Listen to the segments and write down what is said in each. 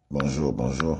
Bonjour, bonjour.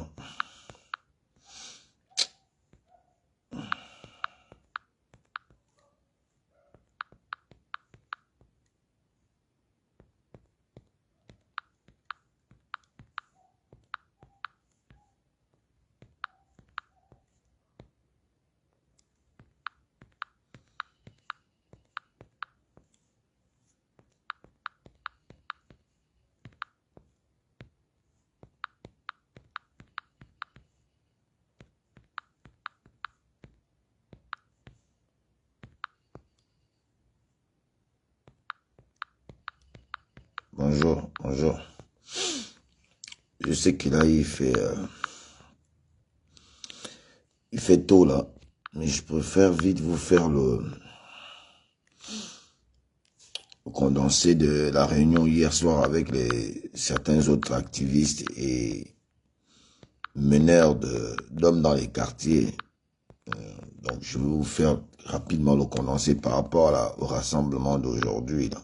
Bonjour, bonjour. Je sais que là, il fait tôt là, mais je préfère vite vous faire le condensé de la réunion hier soir avec certains autres activistes et meneurs d'hommes dans les quartiers. Donc, je vais vous faire rapidement le condensé par rapport au rassemblement d'aujourd'hui là.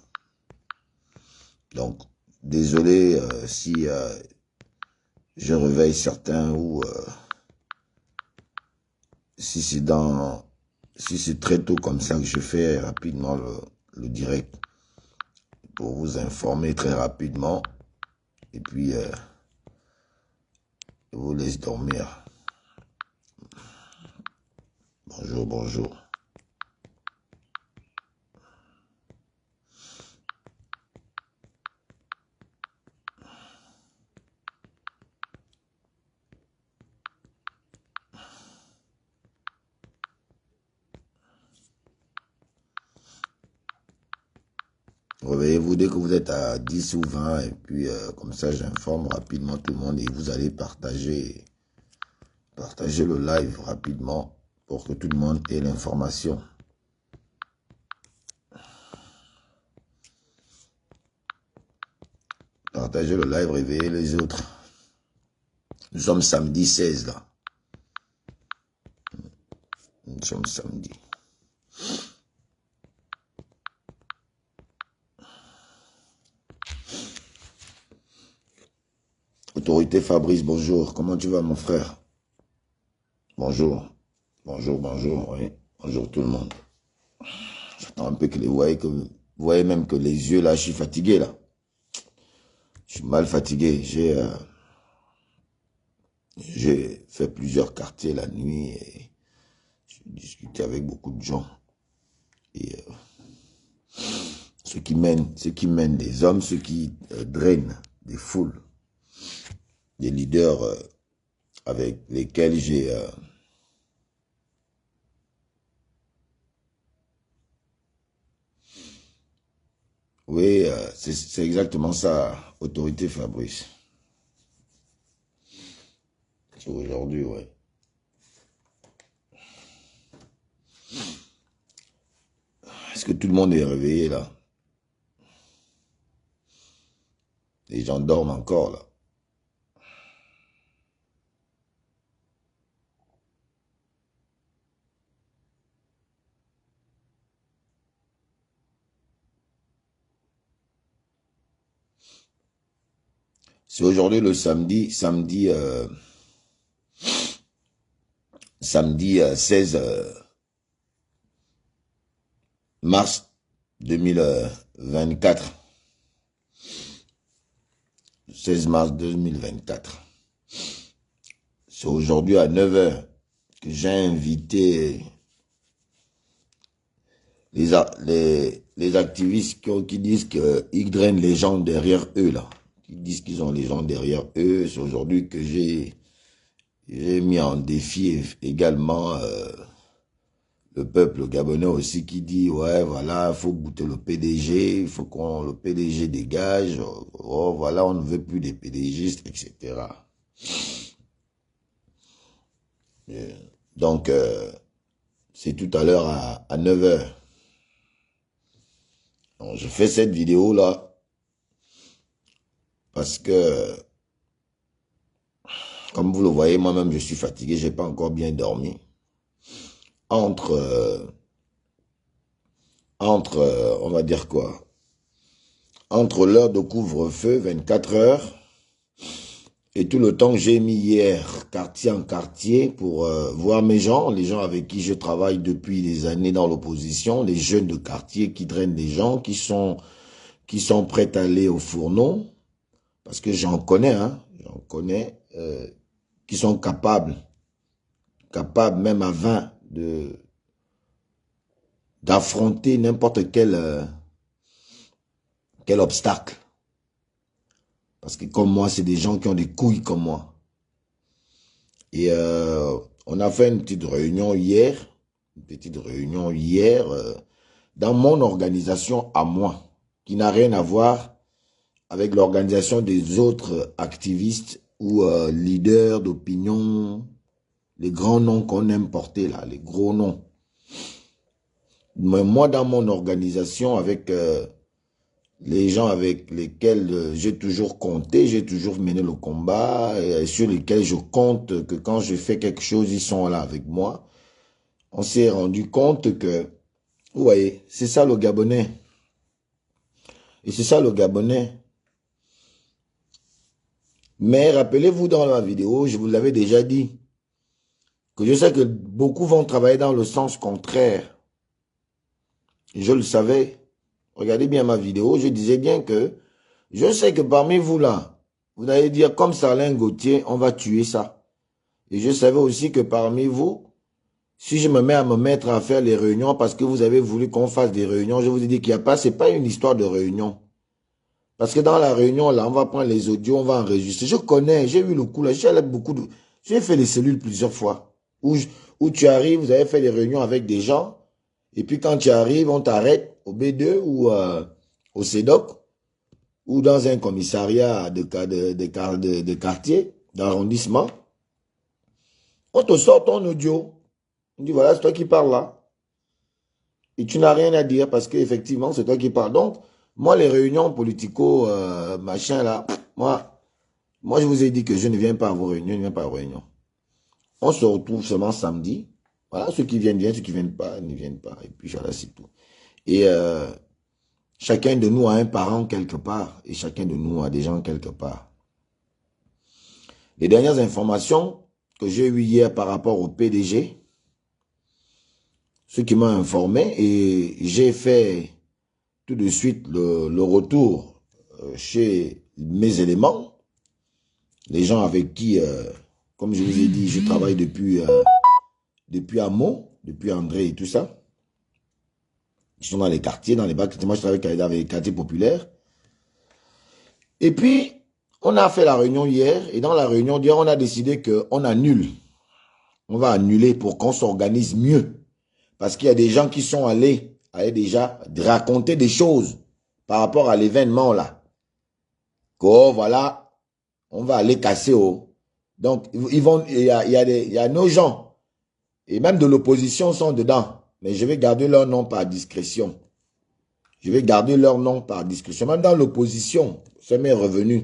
Donc, désolé si je réveille certains ou si c'est très tôt comme ça que je fais rapidement le direct pour vous informer très rapidement et puis je vous laisse dormir. Bonjour, bonjour. Réveillez-vous dès que vous êtes à 10 ou 20 et puis comme ça j'informe rapidement tout le monde et vous allez partager le live rapidement pour que tout le monde ait l'information. Partagez le live, réveillez les autres. Nous sommes samedi 16 là. Nous sommes samedi. Autorité Fabrice, bonjour. Comment tu vas mon frère? Bonjour. Bonjour, bonjour, oui. Bonjour tout le monde. J'attends un peu que vous voyez même que les yeux là, je suis fatigué là. Je suis mal fatigué. J'ai fait plusieurs quartiers la nuit et j'ai discuté avec beaucoup de gens. Et ceux qui mènent des hommes, ceux qui drainent des foules, des leaders avec lesquels j'ai... oui, c'est exactement ça, autorité Fabrice. C'est aujourd'hui, ouais. Est-ce que tout le monde est réveillé là? Les gens dorment encore là. C'est aujourd'hui le samedi 16 mars 2024. 16 mars 2024. C'est aujourd'hui à 9 h que j'ai invité les activistes qui disent qu'ils drainent les gens derrière eux là. Qui disent qu'ils ont les gens derrière eux. C'est aujourd'hui que j'ai mis en défi également le peuple gabonais aussi qui dit ouais voilà il faut goûter le PDG, il faut qu'on le PDG dégage, oh voilà on ne veut plus des PDGistes etc. Donc c'est tout à l'heure à 9 h. Donc, je fais cette vidéo là parce que comme vous le voyez moi-même je suis fatigué, j'ai pas encore bien dormi. On va dire quoi, entre l'heure de couvre-feu, 24 h, Et tout le temps que j'ai mis hier, quartier en quartier, pour voir mes gens, les gens avec qui je travaille depuis des années dans l'opposition, les jeunes de quartier qui drainent des gens, qui sont prêts à aller au fourneau, parce que j'en connais, hein, qui sont capables même à 20, d'affronter n'importe quel obstacle. Parce que comme moi, c'est des gens qui ont des couilles comme moi. Et on a fait une petite réunion hier, dans mon organisation à moi, qui n'a rien à voir avec l'organisation des autres activistes ou leaders d'opinion, les grands noms qu'on aime porter là, les gros noms. Mais moi, dans mon organisation, avec les gens avec lesquels j'ai toujours compté, j'ai toujours mené le combat, et sur lesquels je compte que quand je fais quelque chose, ils sont là avec moi. On s'est rendu compte que, vous voyez, c'est ça le Gabonais. Et c'est ça le Gabonais. Mais rappelez-vous dans la vidéo, je vous l'avais déjà dit, que je sais que beaucoup vont travailler dans le sens contraire. Je le savais. Regardez bien ma vidéo, je disais bien que je sais que parmi vous là, vous allez dire comme Sarlin Gauthier, on va tuer ça. Et je savais aussi que parmi vous, si je me mets à me mettre à faire les réunions parce que vous avez voulu qu'on fasse des réunions, je vous ai dit qu'il n'y a pas, c'est pas une histoire de réunion. Parce que dans la réunion là, on va prendre les audios, on va enregistrer. Je connais, j'ai eu le coup là, j'ai fait les cellules plusieurs fois. Où tu arrives, vous avez fait des réunions avec des gens. Et puis quand tu arrives, on t'arrête au B2 ou au CEDOC ou dans un commissariat de quartier, d'arrondissement. On te sort ton audio. On dit voilà, c'est toi qui parles là. Et tu n'as rien à dire parce qu'effectivement, c'est toi qui parles. Donc, moi, les réunions politico, machin là, moi, je vous ai dit que je ne viens pas à vos réunions, je ne viens pas à vos réunions. On se retrouve seulement samedi. Voilà, ceux qui viennent, viennent, ceux qui ne viennent pas, ne viennent pas. Et puis voilà, c'est tout. Et chacun de nous a un parent quelque part. Et chacun de nous a des gens quelque part. Les dernières informations que j'ai eues hier par rapport au PDG, ceux qui m'ont informé, et j'ai fait tout de suite le retour chez mes éléments, les gens avec qui, comme je vous ai dit, je travaille depuis Amo, depuis André et tout ça. Ils sont dans les quartiers, dans les bacs. Moi, je travaille dans les quartiers populaires. Et puis, on a fait la réunion hier. Et dans la réunion d'hier, on a décidé qu'on annule. On va annuler pour qu'on s'organise mieux. Parce qu'il y a des gens qui sont allés déjà raconter des choses par rapport à l'événement là. Oh, voilà, on va aller casser. Oh. Donc, il y a nos gens. Et même de l'opposition sont dedans. Mais je vais garder leur nom par discrétion. Je vais garder leur nom par discrétion. Même dans l'opposition, ça m'est revenu.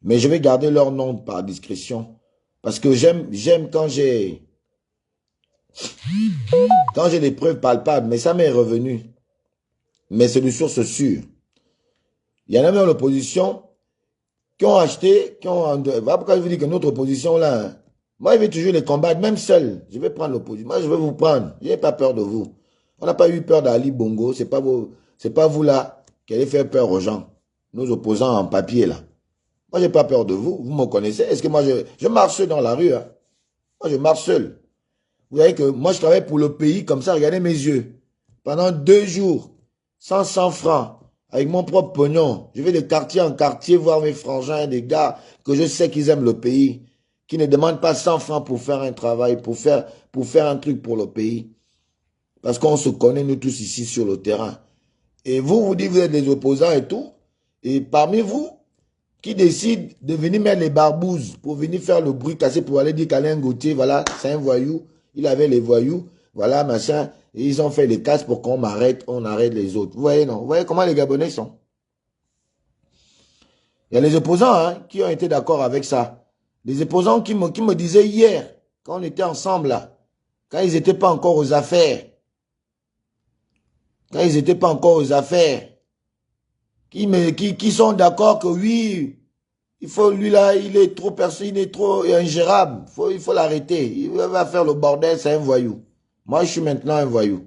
Mais je vais garder leur nom par discrétion. Parce que j'aime quand j'ai des preuves palpables. Mais ça m'est revenu. Mais c'est de source sûre. Il y en a même dans l'opposition qui ont acheté, voilà pourquoi je vous dis que notre opposition là, hein, moi je vais toujours les combattre, même seul. Je vais prendre l'opposition. Moi je vais vous prendre. Je n'ai pas peur de vous. On n'a pas eu peur d'Ali Bongo. C'est pas vous là qui allez faire peur aux gens. Nos opposants en papier là. Moi j'ai pas peur de vous. Vous me connaissez. Est-ce que moi je marche seul dans la rue, hein? Moi je marche seul. Vous voyez que moi je travaille pour le pays comme ça. Regardez mes yeux. Pendant 2 jours, 100 francs. Avec mon propre pognon, je vais de quartier en quartier voir mes frangins, des gars que je sais qu'ils aiment le pays, qui ne demandent pas 100 francs pour faire un travail, pour faire un truc pour le pays. Parce qu'on se connaît, nous tous ici sur le terrain. Et vous dites que vous êtes des opposants et tout. Et parmi vous, qui décident de venir mettre les barbouzes pour venir faire le bruit cassé pour aller dire qu'Alain Gauthier, voilà, c'est un voyou, il avait les voyous, voilà, machin. Et ils ont fait les casses pour qu'on m'arrête, on arrête les autres. Vous voyez, non? Vous voyez comment les Gabonais sont? Il y a les opposants hein, qui ont été d'accord avec ça. Les opposants qui me disaient hier, quand on était ensemble là, quand ils n'étaient pas encore aux affaires, qui sont d'accord que oui, Il faut, lui là, il est trop il est trop ingérable. Il faut l'arrêter. Il va faire le bordel, c'est un voyou. Moi, je suis maintenant un voyou.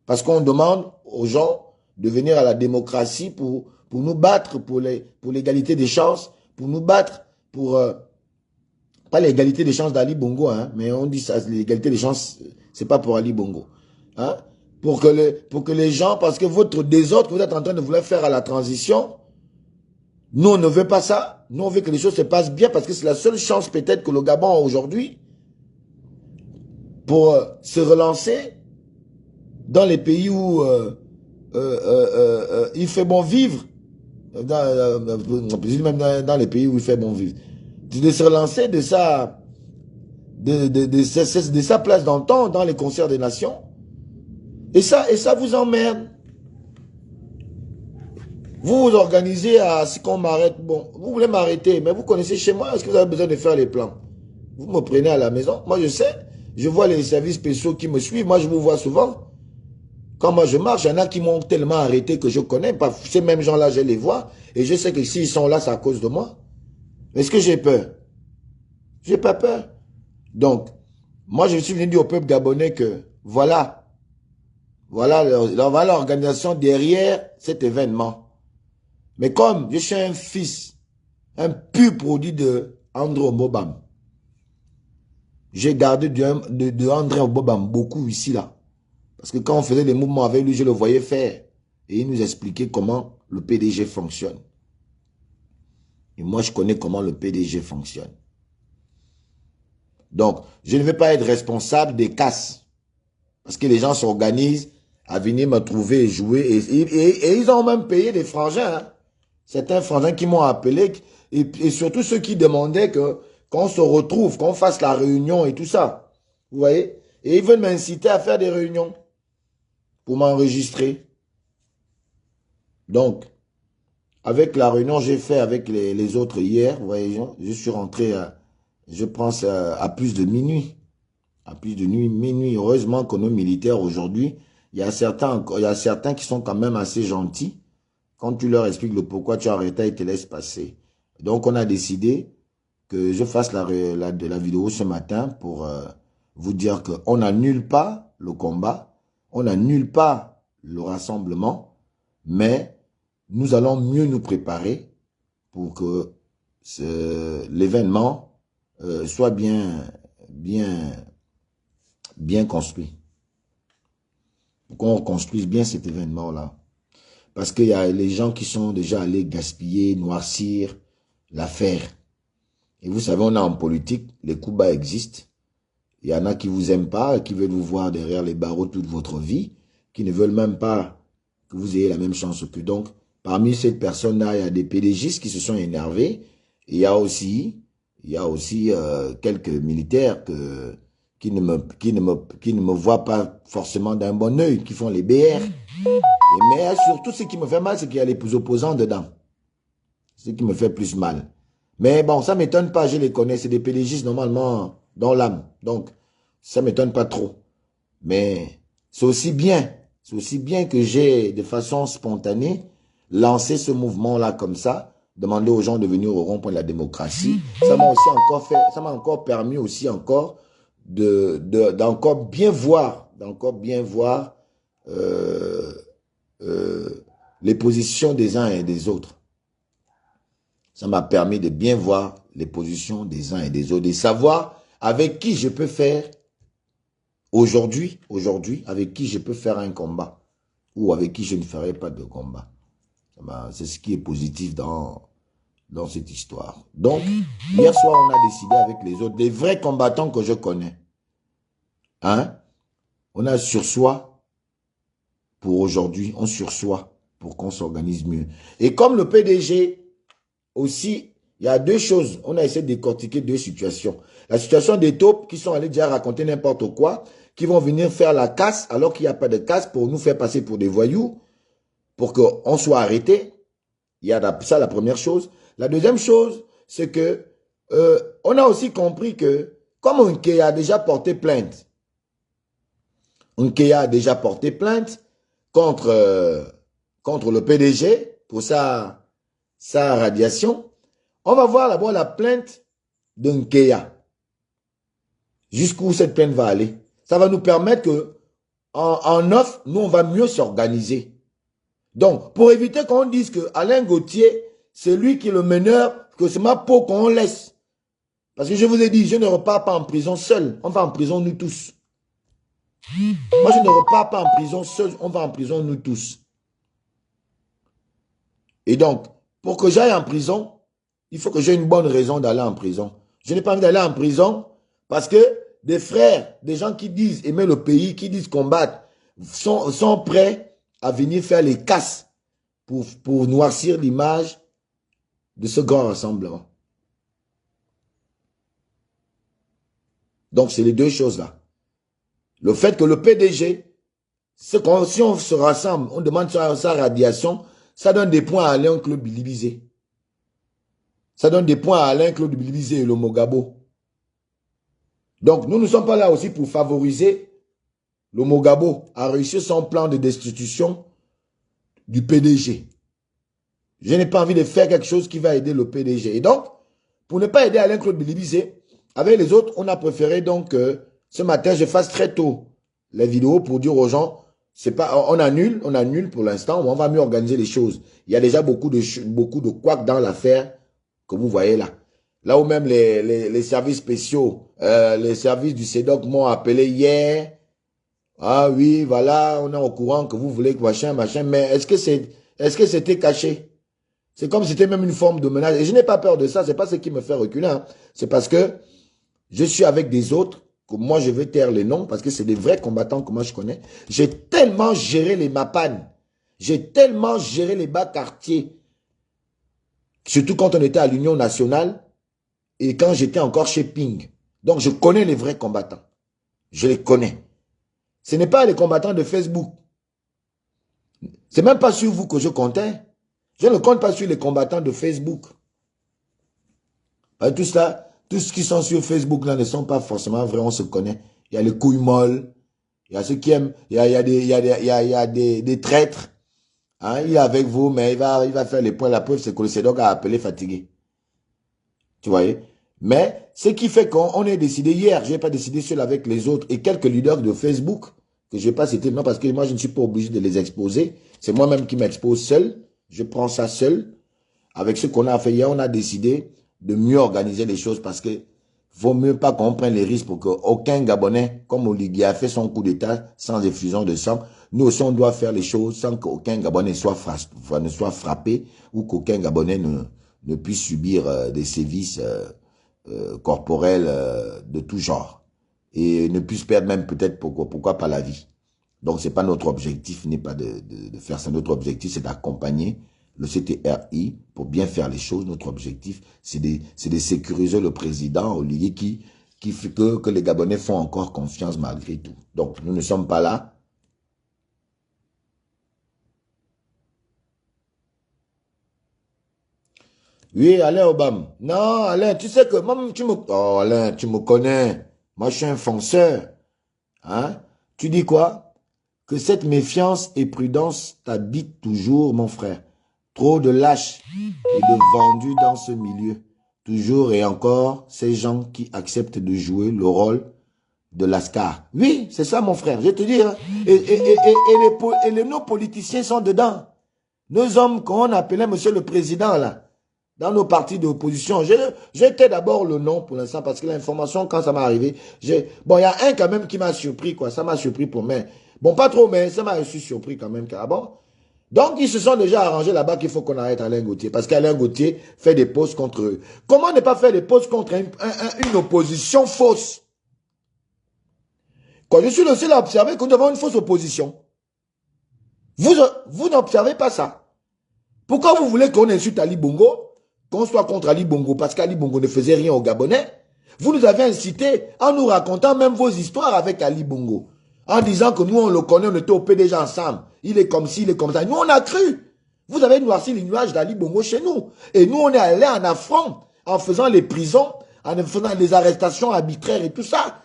Parce qu'on demande aux gens de venir à la démocratie pour nous battre pour l'égalité des chances, pour nous battre pour, pas l'égalité des chances d'Ali Bongo, hein, mais on dit ça, l'égalité des chances, c'est pas pour Ali Bongo. Hein, pour que les gens, parce que votre désordre que vous êtes en train de vouloir faire à la transition, nous, on ne veut pas ça. Nous, on veut que les choses se passent bien parce que c'est la seule chance peut-être que le Gabon a aujourd'hui pour se relancer dans les pays où il fait bon vivre. Même dans les pays où il fait bon vivre. De se relancer de sa place dans le temps, dans les concerts des nations. Et ça vous emmerde. Vous vous organisez à ce qu'on m'arrête. Bon, vous voulez m'arrêter, mais vous connaissez chez moi, est-ce que vous avez besoin de faire les plans? Vous me prenez à la maison. Moi, je sais. Je vois les services spéciaux qui me suivent. Moi, je vous vois souvent. Quand moi, je marche, il y en a qui m'ont tellement arrêté que je connais. Ces mêmes gens-là, je les vois. Et je sais que s'ils sont là, c'est à cause de moi. Est-ce que j'ai peur? J'ai pas peur. Donc, moi, je suis venu dire au peuple gabonais que voilà l'organisation derrière cet événement. Mais comme je suis un fils, un pur produit de André Mbobam, j'ai gardé de André Mbobam beaucoup ici, là. Parce que quand on faisait les mouvements avec lui, je le voyais faire. Et il nous expliquait comment le PDG fonctionne. Et moi, je connais comment le PDG fonctionne. Donc, je ne vais pas être responsable des casses. Parce que les gens s'organisent à venir me trouver et jouer. Et ils ont même payé des frangins. Hein. Certains frangins qui m'ont appelé. Et surtout ceux qui demandaient qu'on se retrouve, qu'on fasse la réunion et tout ça. Vous voyez? Et ils veulent m'inciter à faire des réunions pour m'enregistrer. Donc, avec la réunion que j'ai fait avec les autres hier, vous voyez, je suis rentré, je pense, à plus de minuit. À plus de minuit. Heureusement que nos militaires aujourd'hui, il y a certains qui sont quand même assez gentils. Quand tu leur expliques le pourquoi tu as arrêté, ils te laissent passer. Donc, on a décidé que je fasse la vidéo ce matin pour vous dire qu'on n'annule pas le combat, on n'annule pas le rassemblement, mais nous allons mieux nous préparer pour que l'événement soit bien construit. Pour qu'on construise bien cet événement-là. Parce qu'il y a les gens qui sont déjà allés gaspiller, noircir l'affaire. Et vous savez, on est en politique, les coups bas existent. Il y en a qui vous aiment pas, qui veulent vous voir derrière les barreaux toute votre vie, qui ne veulent même pas que vous ayez la même chance que donc. Parmi ces personnes-là, il y a des PDGistes qui se sont énervés. Et il y a aussi quelques militaires qui ne me voient pas forcément d'un bon œil, qui font les BR. Mais surtout, ce qui me fait mal, c'est qu'il y a les opposants dedans. Ce qui me fait plus mal. Mais bon, ça ne m'étonne pas, je les connais. C'est des PDGistes normalement dans l'âme. Donc, ça ne m'étonne pas trop. Mais c'est aussi bien que j'ai, de façon spontanée, lancé ce mouvement-là comme ça, demander aux gens de venir au rond-point de la démocratie. Ça m'a aussi encore fait, ça m'a encore permis aussi encore d'encore bien voir, les positions des uns et des autres. Ça m'a permis de bien voir les positions des uns et des autres, de savoir avec qui je peux faire aujourd'hui, avec qui je peux faire un combat ou avec qui je ne ferai pas de combat. C'est ce qui est positif dans cette histoire. Donc, hier soir, on a décidé avec les autres, les vrais combattants que je connais. Hein? On a sursoir pour aujourd'hui, on sursoit pour qu'on s'organise mieux. Et comme le PDG aussi, il y a deux choses. On a essayé de décortiquer deux situations. La situation des taupes qui sont allés déjà raconter n'importe quoi, qui vont venir faire la casse alors qu'il n'y a pas de casse pour nous faire passer pour des voyous, pour qu'on soit arrêté. Il y a ça la première chose. La deuxième chose, c'est que on a aussi compris que comme Nkeya a déjà porté plainte, contre le PDG pour sa radiation, On va voir d'abord la plainte de Nkeya. Jusqu'où cette plainte va aller. Ça va nous permettre que, en off, nous, on va mieux s'organiser. Donc, pour éviter qu'on dise que Alain Gauthier, c'est lui qui est le meneur, que c'est ma peau qu'on laisse. Parce que je vous ai dit, je ne repars pas en prison seul. On va en prison nous tous. Moi, je ne repars pas en prison seul. On va en prison nous tous. Et donc, pour que j'aille en prison, il faut que j'ai une bonne raison d'aller en prison. Je n'ai pas envie d'aller en prison parce que des frères, des gens qui disent aimer le pays, qui disent combattre, sont prêts à venir faire les casses pour noircir l'image de ce grand rassemblement. Donc, c'est les deux choses-là. Le fait que le PDG, si on se rassemble, on demande sa radiation, ça donne des points à Alain Claude Bilibizé. Ça donne des points à Alain Claude Bilibizé et le Mogabo. Donc, nous ne sommes pas là aussi pour favoriser le Mogabo à réussir son plan de destitution du PDG. Je n'ai pas envie de faire quelque chose qui va aider le PDG. Et donc, pour ne pas aider Alain Claude Bilibizé, avec les autres, on a préféré donc ce matin, je fasse très tôt les vidéos pour dire aux gens, c'est pas, on annule pour l'instant, on va mieux organiser les choses. Il y a déjà beaucoup de couacs dans l'affaire que vous voyez là. Là où même les services spéciaux, les services du CEDOC m'ont appelé hier. Ah oui, voilà, on est au courant que vous voulez que machin, mais est-ce que c'était caché? C'est comme si c'était même une forme de menace. Et je n'ai pas peur de ça, c'est pas ce qui me fait reculer. Hein. C'est parce que je suis avec des autres, que moi je vais taire les noms, parce que c'est des vrais combattants que moi je connais. J'ai tellement géré les Mapan, j'ai tellement géré les bas quartiers, surtout quand on était à l'Union nationale, et quand j'étais encore chez Ping. Donc je connais les vrais combattants. Je les connais. Ce n'est pas les combattants de Facebook. C'est même pas sur vous que je comptais. Je ne compte pas sur les combattants de Facebook. Tout ça, tous ceux qui sont sur Facebook là ne sont pas forcément vrais, on se connaît. Il y a les couilles molles, il y a ceux qui aiment, il y a des traîtres. Hein, il est avec vous, mais il va faire les points. La preuve, c'est que le CEDOC a appelé fatigué. Tu voyez? Mais ce qui fait qu'on est décidé hier, je n'ai pas décidé seul avec les autres et quelques leaders de Facebook, que je ne vais pas citer, non, parce que moi, je ne suis pas obligé de les exposer. C'est moi-même qui m'expose seul. Je prends ça seul. Avec ce qu'on a fait hier, on a décidé de mieux organiser les choses parce que vaut mieux pas qu'on prenne les risques pour qu'aucun Gabonais, comme Oligui a fait son coup d'État sans effusion de sang, nous aussi on doit faire les choses sans qu'aucun Gabonais soit frappé ou qu'aucun Gabonais ne puisse subir des sévices corporels de tout genre et ne puisse perdre même peut-être pourquoi pas la vie. Donc c'est pas notre objectif, n'est pas de faire ça. Notre objectif c'est d'accompagner le CTRI, pour bien faire les choses, notre objectif, c'est de sécuriser le président Oligui qui fait que les Gabonais font encore confiance malgré tout. Donc, nous ne sommes pas là. Oui, Alain Obama. Non, Alain, tu sais que, même, oh, Alain, tu me connais. Moi, je suis un fonceur. Hein? Tu dis quoi? Que cette méfiance et prudence t'habitent toujours, mon frère. Trop de lâches et de vendus dans ce milieu. Toujours et encore, ces gens qui acceptent de jouer le rôle de l'ascar. Oui, c'est ça mon frère, je te dis. Hein. Nos politiciens sont dedans. Nos hommes qu'on appelait monsieur le président là, dans nos partis d'opposition. J'étais d'abord le nom pour l'instant parce que l'information, quand ça m'est arrivé, bon, il y a un quand même qui m'a surpris, quoi. Ça m'a surpris pour moi. Bon, pas trop, mais ça m'a surpris quand même. Ah bon? Donc, ils se sont déjà arrangés là-bas qu'il faut qu'on arrête Alain Gauthier. Parce qu'Alain Gauthier fait des posts contre eux. Comment ne pas faire des posts contre une opposition fausse? Quand je suis le seul à observer que nous avons une fausse opposition. Vous n'observez pas ça. Pourquoi vous voulez qu'on insulte Ali Bongo? Qu'on soit contre Ali Bongo parce qu'Ali Bongo ne faisait rien aux Gabonais? Vous nous avez incité en nous racontant même vos histoires avec Ali Bongo. En disant que nous, on le connaît, on était au PDG ensemble. Il est comme ci, il est comme ça. Nous, on a cru. Vous avez noirci les nuages d'Ali Bongo chez nous. Et nous, on est allé en affront, en faisant les prisons, en faisant les arrestations arbitraires et tout ça,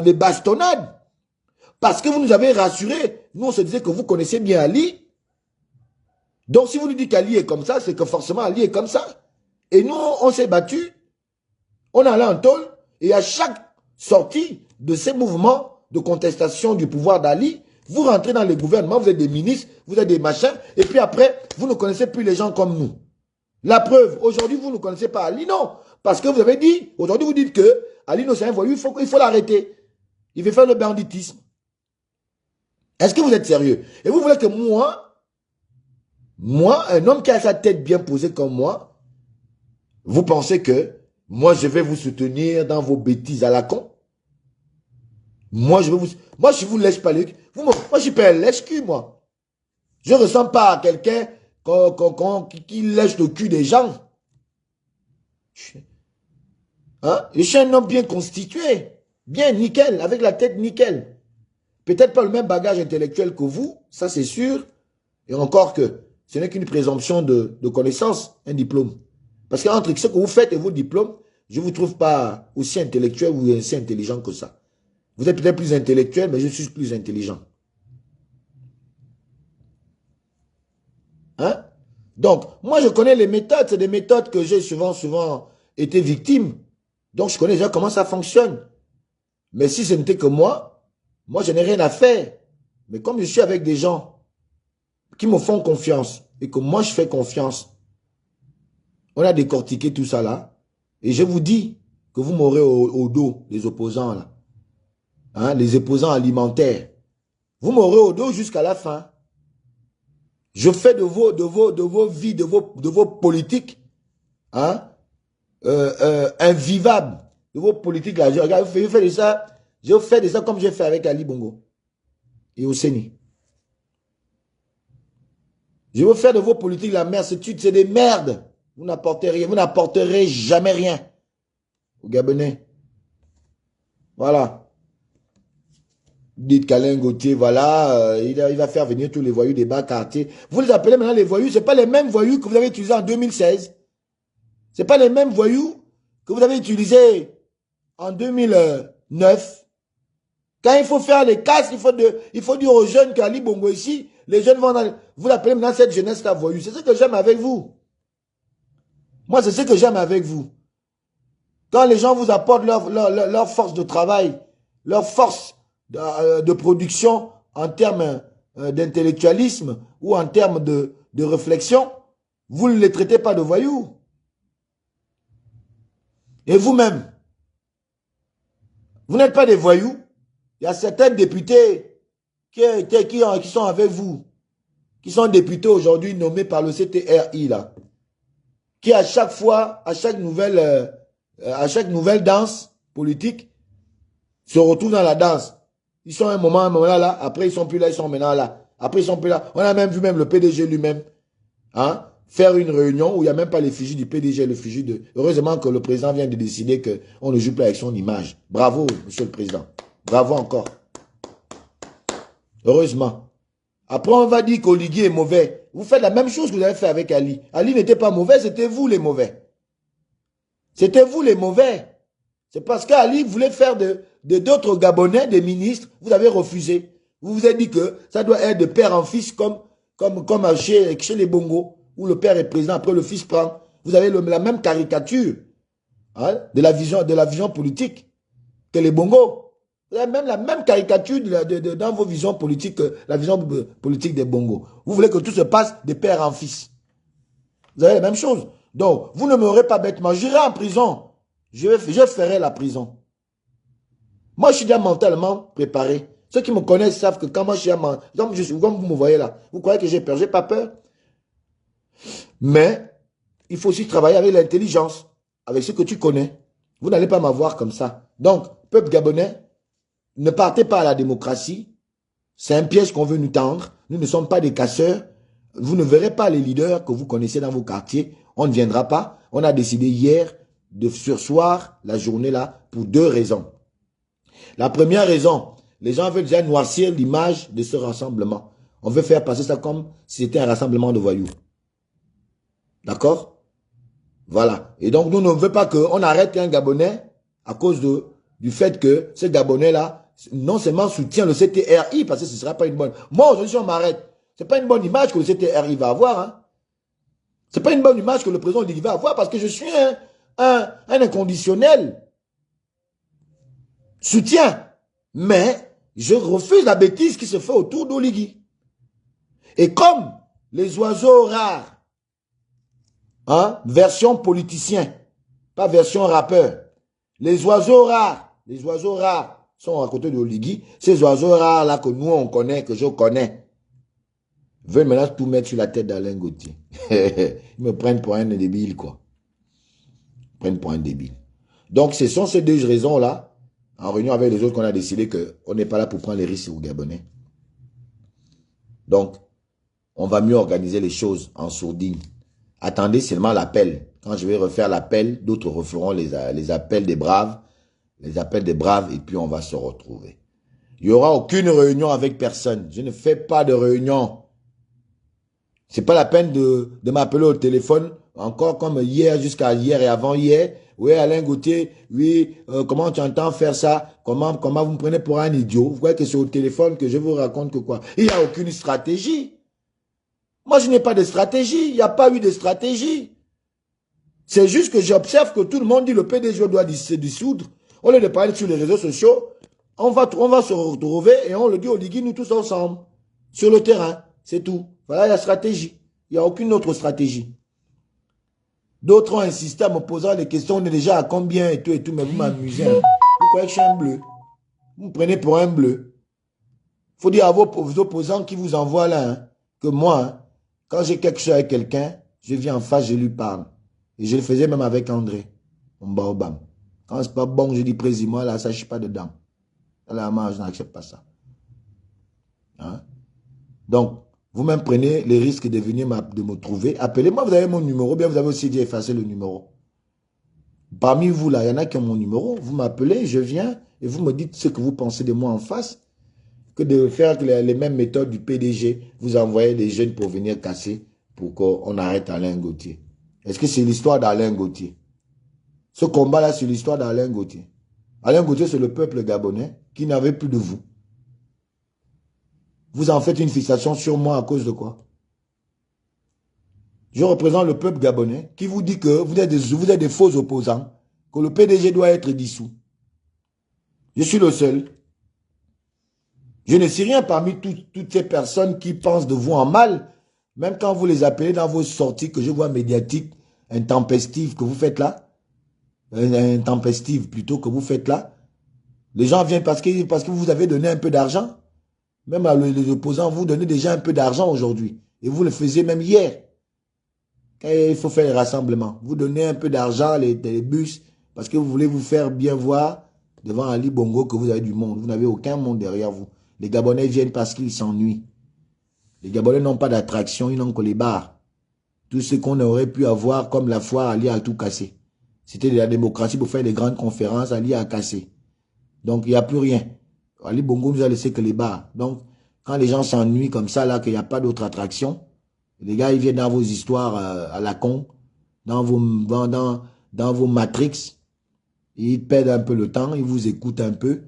les bastonnades. Parce que vous nous avez rassurés. Nous, on se disait que vous connaissiez bien Ali. Donc, si vous nous dites qu'Ali est comme ça, c'est que forcément Ali est comme ça. Et nous, on s'est battu, on est allé en tôle, et à chaque sortie de ces mouvements de contestation du pouvoir d'Ali, vous rentrez dans les gouvernements, vous êtes des ministres, vous êtes des machins, et puis après, vous ne connaissez plus les gens comme nous. La preuve, aujourd'hui, vous ne connaissez pas Ali, non. Parce que vous avez dit, aujourd'hui, vous dites que Ali, c'est un voyou, il faut l'arrêter. Il veut faire le banditisme. Est-ce que vous êtes sérieux? Et vous voulez que moi, un homme qui a sa tête bien posée comme moi, vous pensez que moi, je vais vous soutenir dans vos bêtises à la con? Moi, je vous lèche pas le cul. Moi, je suis pas un lèche-cul, moi. Je ne ressemble pas à quelqu'un qui lèche le cul des gens. Hein? Je suis un homme bien constitué, bien nickel, avec la tête nickel. Peut-être pas le même bagage intellectuel que vous, ça c'est sûr. Et encore que ce n'est qu'une présomption de connaissance, un diplôme. Parce qu'entre ce que vous faites et vos diplômes, je ne vous trouve pas aussi intellectuel ou aussi intelligent que ça. Vous êtes peut-être plus intellectuel, mais je suis plus intelligent. Hein? Donc, moi je connais les méthodes, c'est des méthodes que j'ai souvent été victime. Donc je connais déjà comment ça fonctionne. Mais si ce n'était que moi je n'ai rien à faire. Mais comme je suis avec des gens qui me font confiance et que moi je fais confiance, on a décortiqué tout ça là. Et je vous dis que vous m'aurez au dos, les opposants là. Hein, les opposants alimentaires. Vous m'aurez au dos jusqu'à la fin. Je fais de vos vies, de vos politiques, hein, invivables. De vos politiques là. Je fais de ça comme j'ai fait avec Ali Bongo et Osseni. Je veux faire de vos politiques la merde. C'est des merdes. Vous n'apportez rien. Vous n'apporterez jamais rien aux Gabonais. Voilà. Dites qu'Alain Gauthier, voilà, il va faire venir tous les voyous des bas quartiers. Vous les appelez maintenant les voyous. Ce n'est pas les mêmes voyous que vous avez utilisés en 2016. Ce n'est pas les mêmes voyous que vous avez utilisés en 2009. Quand il faut faire les casses, il faut dire aux jeunes qu'Ali Bongo ici, les jeunes vont dans... Vous l'appelez maintenant cette jeunesse-là voyou. C'est ce que j'aime avec vous. Moi, c'est ce que j'aime avec vous. Quand les gens vous apportent leur force de travail, leur force de production en termes d'intellectualisme ou en termes de réflexion, vous ne les traitez pas de voyous. Et vous-même, vous n'êtes pas des voyous. Il y a certains députés qui sont avec vous, qui sont députés aujourd'hui nommés par le CTRI, là, qui à chaque fois, à chaque nouvelle danse politique, se retrouvent dans la danse. Ils sont un moment là, après ils sont plus là, ils sont maintenant là. Après ils sont plus là. On a même vu le PDG lui-même, hein, faire une réunion où il n'y a même pas l'effigie du PDG, l'effigie de... Heureusement que le président vient de décider qu'on ne joue plus avec son image. Bravo, monsieur le président. Bravo encore. Heureusement. Après, on va dire qu'Oligui est mauvais. Vous faites la même chose que vous avez fait avec Ali. Ali n'était pas mauvais, c'était vous les mauvais. C'était vous les mauvais. C'est parce qu'Ali voulait faire d'autres Gabonais, des ministres. Vous avez refusé. Vous vous êtes dit que ça doit être de père en fils comme chez les Bongo, où le père est président, après le fils prend. Vous avez la même caricature, hein, de la vision politique que les Bongo. Vous avez même la même caricature dans vos visions politiques, la vision politique des Bongo. Vous voulez que tout se passe de père en fils. Vous avez la même chose. Donc, vous ne m'aurez pas bêtement. J'irai en prison. Je ferai la prison. Moi, je suis déjà mentalement préparé. Ceux qui me connaissent savent que quand moi je suis comme vous me voyez là, vous croyez que j'ai peur? J'ai pas peur. Mais, il faut aussi travailler avec l'intelligence, avec ce que tu connais. Vous n'allez pas m'avoir comme ça. Donc, peuple gabonais, ne partez pas à la démocratie. C'est un piège qu'on veut nous tendre. Nous ne sommes pas des casseurs. Vous ne verrez pas les leaders que vous connaissez dans vos quartiers. On ne viendra pas. On a décidé hier de surseoir la journée là pour deux raisons. La première raison, les gens veulent déjà noircir l'image de ce rassemblement. On veut faire passer ça comme si c'était un rassemblement de voyous. D'accord? Voilà. Et donc, nous ne voulons pas qu'on arrête un Gabonais à cause du fait que ce Gabonais-là, non seulement soutient le CTRI, parce que ce ne sera pas une bonne... Moi, aujourd'hui, si on m'arrête, ce n'est pas une bonne image que le CTRI va avoir. Hein. C'est pas une bonne image que le président Oligui va avoir parce que je suis un inconditionnel soutien. Mais je refuse la bêtise qui se fait autour d'Oligui. Et comme les oiseaux rares, hein, version politicien, pas version rappeur, les oiseaux rares sont à côté d'Oligui. Ces oiseaux rares là que nous on connaît, que je connais, veulent maintenant tout mettre sur la tête d'Alain Gauthier. Ils me prennent pour un débile, quoi. Ils me prennent pour un débile. Donc, ce sont ces deux raisons-là, en réunion avec les autres, qu'on a décidé qu'on n'est pas là pour prendre les risques aux Gabonais. Donc, on va mieux organiser les choses en sourdine. Attendez seulement l'appel. Quand je vais refaire l'appel, d'autres referont les appels des braves. Les appels des braves, et puis on va se retrouver. Il n'y aura aucune réunion avec personne. Je ne fais pas de réunion. C'est pas la peine de m'appeler au téléphone, encore comme hier, jusqu'à hier et avant-hier. Oui, Alain Gauthier, oui, comment tu entends faire ça? Comment vous me prenez pour un idiot? Vous voyez que c'est au téléphone que je vous raconte que quoi? Il n'y a aucune stratégie. Moi, je n'ai pas de stratégie. Il n'y a pas eu de stratégie. C'est juste que j'observe que tout le monde dit le PDG doit se dissoudre. Au lieu de parler sur les réseaux sociaux, on va se retrouver et on le dit au Ligui, nous tous ensemble, sur le terrain. C'est tout. Voilà la stratégie. Il n'y a aucune autre stratégie. D'autres ont insisté en me posant des questions. On est déjà à combien et tout, mais vous m'amusez. Hein. Vous croyez que je suis un bleu? Vous me prenez pour un bleu. Il faut dire à vos opposants qui vous envoient là, hein, que moi, hein, quand j'ai quelque chose avec quelqu'un, je viens en face, je lui parle. Et je le faisais même avec André. On baobam. Quand c'est pas bon, je dis président, là, ça, je suis pas dedans. Là, moi, je n'accepte pas ça. Hein? Donc, vous-même prenez les risques de venir de me trouver. Appelez-moi, vous avez mon numéro, bien vous avez aussi dit effacer le numéro. Parmi vous, là, il y en a qui ont mon numéro. Vous m'appelez, je viens et vous me dites ce que vous pensez de moi en face. Que de faire les mêmes méthodes du PDG, vous envoyez des jeunes pour venir casser pour qu'on arrête Alain Gauthier. Est-ce que c'est l'histoire d'Alain Gauthier? Ce combat-là, c'est l'histoire d'Alain Gauthier. Alain Gauthier, c'est le peuple gabonais qui n'avait plus de vous. Vous en faites une fixation sur moi à cause de quoi? Je représente le peuple gabonais qui vous dit que vous êtes des faux opposants, que le PDG doit être dissous. Je suis le seul. Je ne sais rien parmi toutes ces personnes qui pensent de vous en mal, même quand vous les appelez dans vos sorties que je vois médiatiques, intempestives que vous faites là, intempestives plutôt que vous faites là, les gens viennent parce que vous avez donné un peu d'argent. Même les opposants, vous donnez déjà un peu d'argent aujourd'hui. Et vous le faisiez même hier. Quand il faut faire les rassemblements. Vous donnez un peu d'argent, les bus, parce que vous voulez vous faire bien voir devant Ali Bongo que vous avez du monde. Vous n'avez aucun monde derrière vous. Les Gabonais viennent parce qu'ils s'ennuient. Les Gabonais n'ont pas d'attraction, ils n'ont que les bars. Tout ce qu'on aurait pu avoir comme la foire, Ali a tout cassé. C'était de la démocratie pour faire des grandes conférences, Ali a cassé. Donc il n'y a plus rien. Ali Bongo nous a laissé que les bars. Donc, quand les gens s'ennuient comme ça, là, qu'il n'y a pas d'autre attraction, les gars, ils viennent dans vos histoires à la con, dans vos matrix, ils perdent un peu le temps, ils vous écoutent un peu,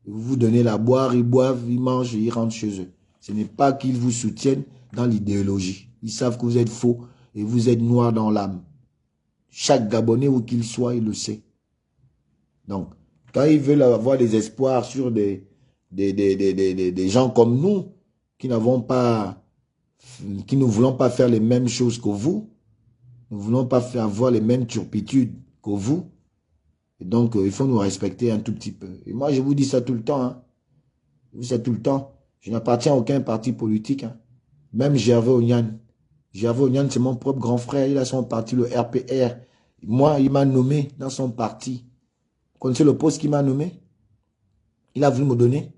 vous vous donnez la boire, ils boivent, ils mangent, ils rentrent chez eux. Ce n'est pas qu'ils vous soutiennent dans l'idéologie. Ils savent que vous êtes faux et vous êtes noir dans l'âme. Chaque Gabonais, où qu'il soit, il le sait. Donc, quand ils veulent avoir des espoirs sur des gens comme nous, qui ne voulons pas faire les mêmes choses que vous, nous ne voulons pas avoir les mêmes turpitudes que vous, et donc il faut nous respecter un tout petit peu. Et moi, je vous dis ça tout le temps. Hein. Je vous dis ça tout le temps. Je n'appartiens à aucun parti politique. Hein. Même Gervais Onyan. Gervais Onyan, c'est mon propre grand frère. Il a son parti, le RPR. Moi, il m'a nommé dans son parti. Vous connaissez le poste qu'il m'a nommé? Il a voulu me donner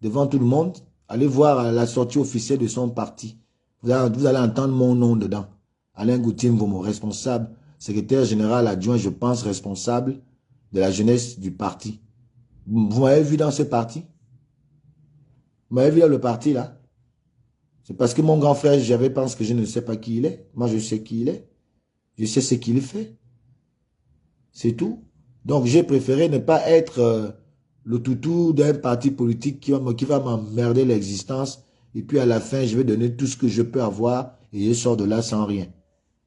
devant tout le monde. Allez voir la sortie officielle de son parti. Vous allez entendre mon nom dedans. Alain Gauthier Mvomo, responsable, secrétaire général adjoint, je pense, responsable de la jeunesse du parti. Vous m'avez vu dans ce parti? Vous m'avez vu dans le parti là? C'est parce que mon grand frère, j'avais pense que je ne sais pas qui il est. Moi, je sais qui il est. Je sais ce qu'il fait. C'est tout. Donc, j'ai préféré ne pas être le toutou d'un parti politique qui va m'emmerder l'existence. Et puis, à la fin, je vais donner tout ce que je peux avoir et je sors de là sans rien.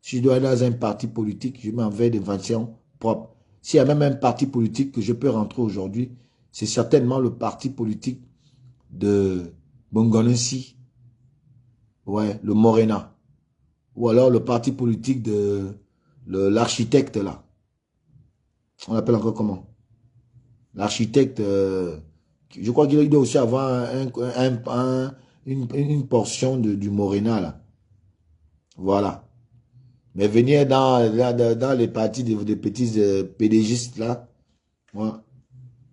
Si je dois aller dans un parti politique, je m'en vais de façon propre. S'il y a même un parti politique que je peux rentrer aujourd'hui, c'est certainement le parti politique de Bongonessi. Ouais, le Morena. Ou alors le parti politique de l'architecte là. On l'appelle encore comment? L'architecte, je crois qu'il doit aussi avoir une portion du Morena là. Voilà. Mais venir dans les partis des petits PDGistes là, moi,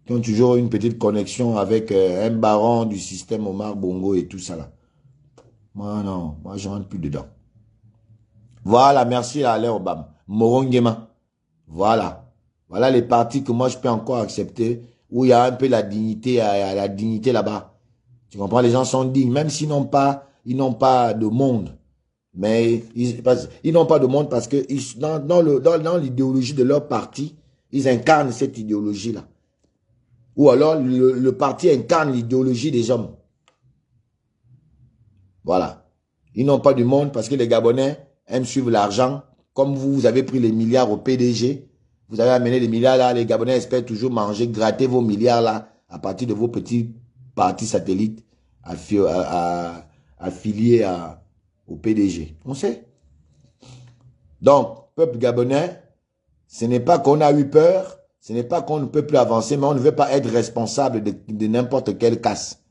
qui ont toujours une petite connexion avec un baron du système Omar Bongo et tout ça là. Moi non, moi je rentre plus dedans. Voilà, merci à Alain Obama. Morongema. Voilà. Voilà les partis que moi je peux encore accepter, où il y a un peu la dignité, la dignité là-bas. Tu comprends? Les gens sont dignes, même s'ils ils n'ont pas de monde. Mais ils n'ont pas de monde parce que dans l'idéologie de leur parti, ils incarnent cette idéologie-là. Ou alors le parti incarne l'idéologie des hommes. Voilà. Ils n'ont pas du monde parce que les Gabonais aiment suivre l'argent. Comme vous avez pris les milliards au PDG, vous avez amené les milliards là, les Gabonais espèrent toujours manger, gratter vos milliards là à partir de vos petits partis satellites affiliés au PDG. On sait. Donc, peuple gabonais, ce n'est pas qu'on a eu peur, ce n'est pas qu'on ne peut plus avancer, mais on ne veut pas être responsable de n'importe quelle casse.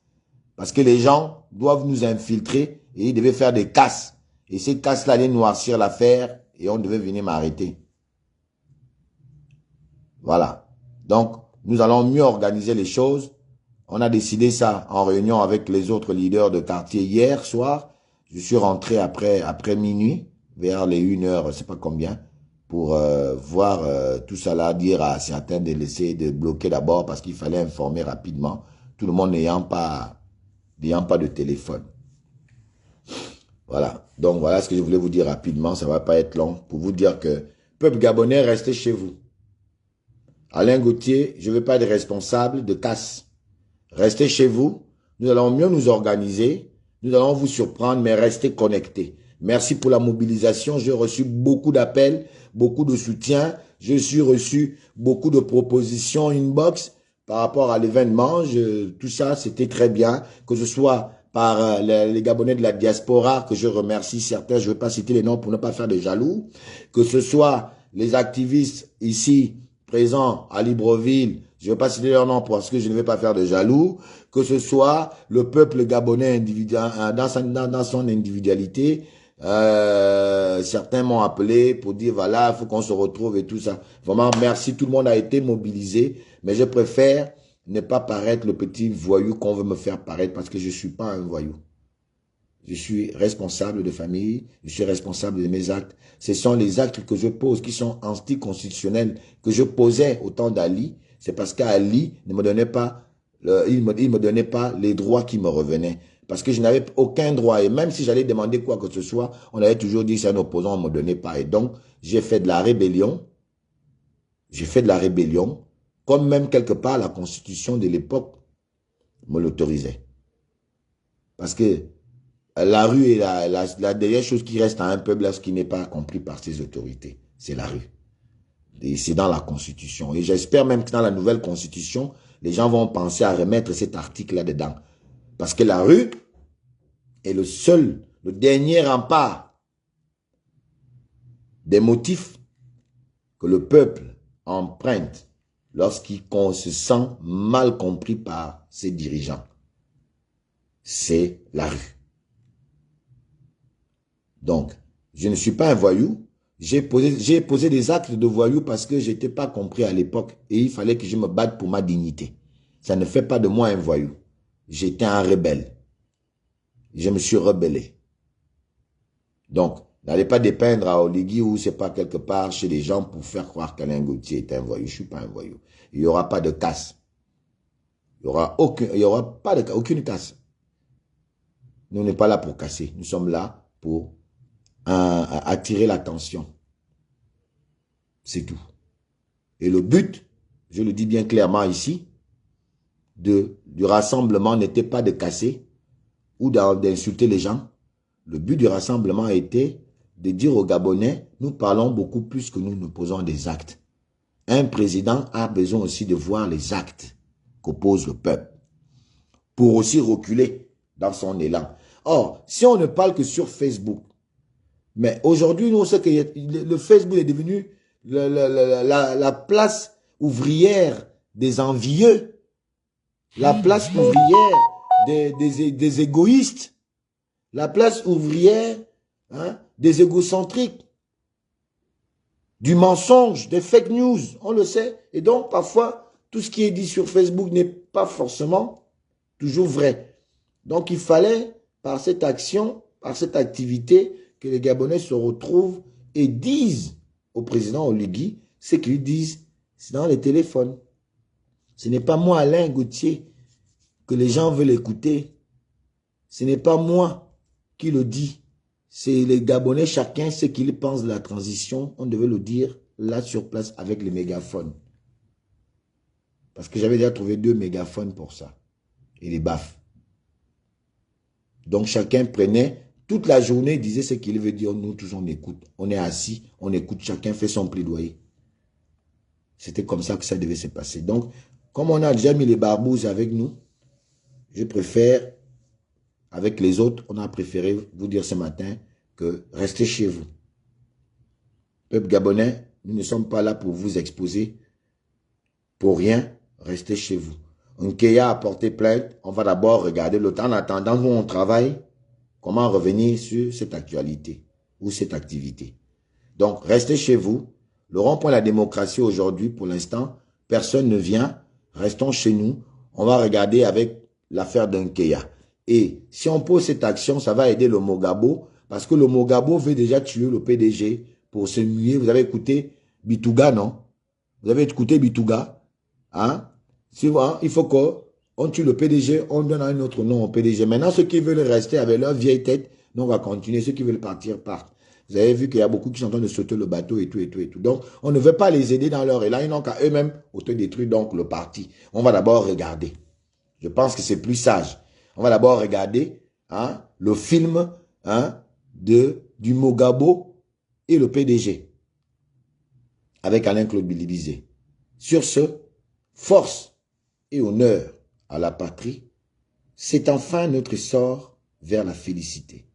Parce que les gens doivent nous infiltrer et ils devaient faire des casses. Et ces casses-là allaient noircir l'affaire et on devait venir m'arrêter. Voilà. Donc, nous allons mieux organiser les choses. On a décidé ça en réunion avec les autres leaders de quartier hier soir. Je suis rentré après minuit, vers les 1h, je sais pas combien, pour voir tout ça là, dire à certains de laisser, de bloquer d'abord parce qu'il fallait informer rapidement, tout le monde n'ayant pas de téléphone. Voilà. Donc voilà ce que je voulais vous dire rapidement, ça va pas être long, pour vous dire que, peuple gabonais, restez chez vous. Alain Gauthier, je ne veux pas être responsable de casse. Restez chez vous, nous allons mieux nous organiser, nous allons vous surprendre, mais restez connectés. Merci pour la mobilisation, j'ai reçu beaucoup d'appels, beaucoup de soutien, j'ai reçu beaucoup de propositions inbox par rapport à l'événement, tout ça c'était très bien, que ce soit par les Gabonais de la diaspora, que je remercie certains, je ne vais pas citer les noms pour ne pas faire de jaloux, que ce soit les activistes ici présents à Libreville, je ne vais pas citer leur nom parce que je ne vais pas faire de jaloux, que ce soit le peuple gabonais dans son individualité. Certains m'ont appelé pour dire voilà, il faut qu'on se retrouve et tout ça. Vraiment, merci, tout le monde a été mobilisé, mais je préfère ne pas paraître le petit voyou qu'on veut me faire paraître parce que je ne suis pas un voyou. Je suis responsable de famille, je suis responsable de mes actes. Ce sont les actes que je pose qui sont anticonstitutionnels, que je posais au temps d'Ali. C'est parce qu'Ali ne me donnait pas, il me donnait pas les droits qui me revenaient. Parce que je n'avais aucun droit. Et même si j'allais demander quoi que ce soit, on avait toujours dit que c'est un opposant, on ne me donnait pas. Et donc, j'ai fait de la rébellion. J'ai fait de la rébellion, comme même quelque part la constitution de l'époque me l'autorisait. Parce que la rue est la dernière chose qui reste à un peuple qui n'est pas accompli par ses autorités. C'est la rue. Et c'est dans la Constitution. Et j'espère même que dans la nouvelle Constitution, les gens vont penser à remettre cet article là-dedans. Parce que la rue est le dernier rempart des motifs que le peuple emprunte lorsqu'il se sent mal compris par ses dirigeants. C'est la rue. Donc, je ne suis pas un voyou. J'ai posé des actes de voyou parce que je n'étais pas compris à l'époque et il fallait que je me batte pour ma dignité. Ça ne fait pas de moi un voyou. J'étais un rebelle. Je me suis rebellé. Donc, n'allez pas dépeindre à Oligui ou c'est pas quelque part chez les gens pour faire croire qu'Alain Gauthier est un voyou. Je ne suis pas un voyou. Il n'y aura pas de casse. Il n'y aura pas aucune casse. Nous, on n'est pas là pour casser. Nous sommes là pour attirer l'attention. C'est tout. Et le but, je le dis bien clairement ici, du rassemblement n'était pas de casser ou d'insulter les gens. Le but du rassemblement était de dire aux Gabonais, nous parlons beaucoup plus que nous posons des actes. Un président a besoin aussi de voir les actes qu'oppose le peuple pour aussi reculer dans son élan. Or, si on ne parle que sur Facebook, mais aujourd'hui, nous, on sait que le Facebook est devenu la place ouvrière des envieux, la place ouvrière des égoïstes, la place ouvrière des égocentriques, du mensonge, des fake news, on le sait. Et donc, parfois, tout ce qui est dit sur Facebook n'est pas forcément toujours vrai. Donc, il fallait, par cette action, par cette activité, que les Gabonais se retrouvent et disent au président Oligui ce qu'ils disent dans les téléphones. Ce n'est pas moi, Alain Gauthier, que les gens veulent écouter. Ce n'est pas moi qui le dis. C'est les Gabonais, chacun ce qu'il pense de la transition. On devait le dire là sur place avec les mégaphones. Parce que j'avais déjà trouvé 2 mégaphones pour ça. Et les baffes. Donc chacun prenait toute la journée, disait ce qu'il veut dire. Nous tous on écoute. On est assis, on écoute. Chacun fait son plaidoyer. C'était comme ça que ça devait se passer. Donc, comme on a déjà mis les barbouzes avec nous, je préfère, avec les autres, on a préféré vous dire ce matin que restez chez vous. Peuple gabonais, nous ne sommes pas là pour vous exposer pour rien, restez chez vous. Nkeya a porté plainte, on va d'abord regarder le temps. En attendant, nous on travaille, comment revenir sur cette actualité ou cette activité. Donc, restez chez vous. Le rond-point de la démocratie aujourd'hui, pour l'instant, personne ne vient. Restons chez nous. On va regarder avec l'affaire d'Nkeya. Et si on pose cette action, ça va aider le Mogabo, parce que le Mogabo veut déjà tuer le PDG pour se muer. Vous avez écouté Bitouga, non? Vous avez écouté Bitouga? Hein? Il faut qu'on tue le PDG, on donne un autre nom au PDG. Maintenant, ceux qui veulent rester avec leur vieille tête, nous on va continuer. Ceux qui veulent partir, partent. Vous avez vu qu'il y a beaucoup qui sont en train de sauter le bateau et tout, et tout, et tout. Donc, on ne veut pas les aider dans leur élan. Ils n'ont qu'à eux-mêmes autodétruire donc le parti. On va d'abord regarder. Je pense que c'est plus sage. On va d'abord regarder le film du Mogabo et le PDG avec Alain-Claude Bilibizé. Sur ce, force et honneur à la patrie, c'est enfin notre sort vers la félicité.